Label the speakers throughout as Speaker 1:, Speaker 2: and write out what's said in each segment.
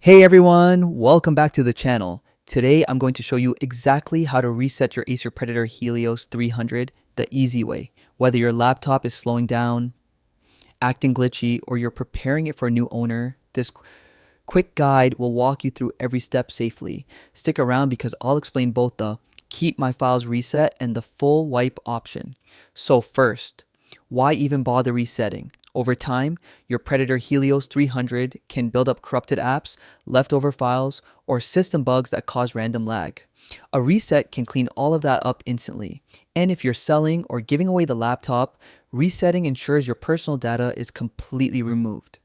Speaker 1: Hey everyone, welcome back to the channel. Today I'm going to show you exactly how to reset your Acer Predator Helios 300 the easy way. Whether your laptop is slowing down, acting glitchy, or you're preparing it for a new owner, this quick guide will walk you through every step safely. Stick around because I'll explain both the keep my files reset and the full wipe option. So first, why even bother resetting? Over time, your Predator Helios 300 can build up corrupted apps, leftover files, or system bugs that cause random lag. A reset can clean all of that up instantly. And if you're selling or giving away the laptop, resetting ensures your personal data is completely removed.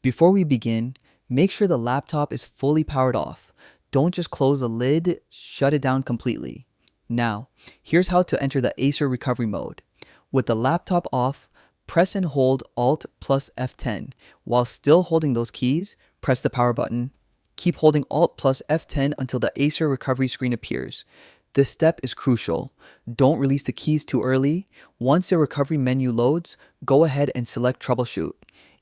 Speaker 1: Before we begin, make sure the laptop is fully powered off. Don't just close the lid, shut it down completely. Now, here's how to enter the Acer recovery mode. With the laptop off, press and hold Alt plus F10. While still holding those keys, press the power button. Keep holding Alt plus F10 until the Acer recovery screen appears. This step is crucial. Don't release the keys too early. Once the recovery menu loads, go ahead and select Troubleshoot.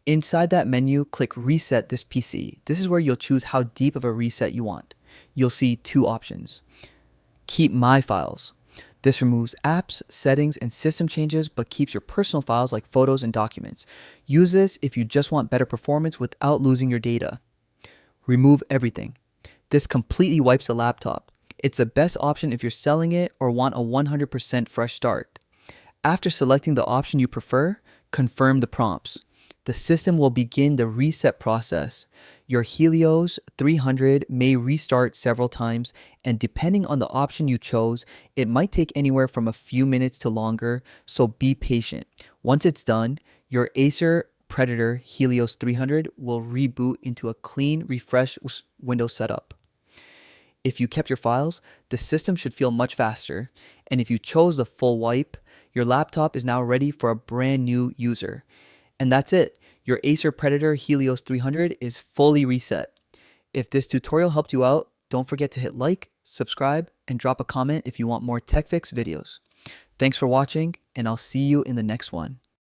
Speaker 1: Inside that menu, click Reset this PC. This is where you'll choose how deep of a reset you want. You'll see two options. Keep My Files. This removes apps, settings, and system changes, but keeps your personal files like photos and documents. Use this if you just want better performance without losing your data. Remove everything. This completely wipes the laptop. It's the best option if you're selling it or want a 100% fresh start. After selecting the option you prefer, confirm the prompts. The system will begin the reset process. Your Helios 300 may restart several times, and depending on the option you chose, it might take anywhere from a few minutes to longer, so be patient. Once it's done, your Acer Predator Helios 300 will reboot into a clean, refreshed Windows setup. If you kept your files, the system should feel much faster, and if you chose the full wipe, your laptop is now ready for a brand new user. And that's it. Your Acer Predator Helios 300 is fully reset. If this tutorial helped you out, don't forget to hit like, subscribe, and drop a comment if you want more tech fix videos. Thanks for watching, and I'll see you in the next one.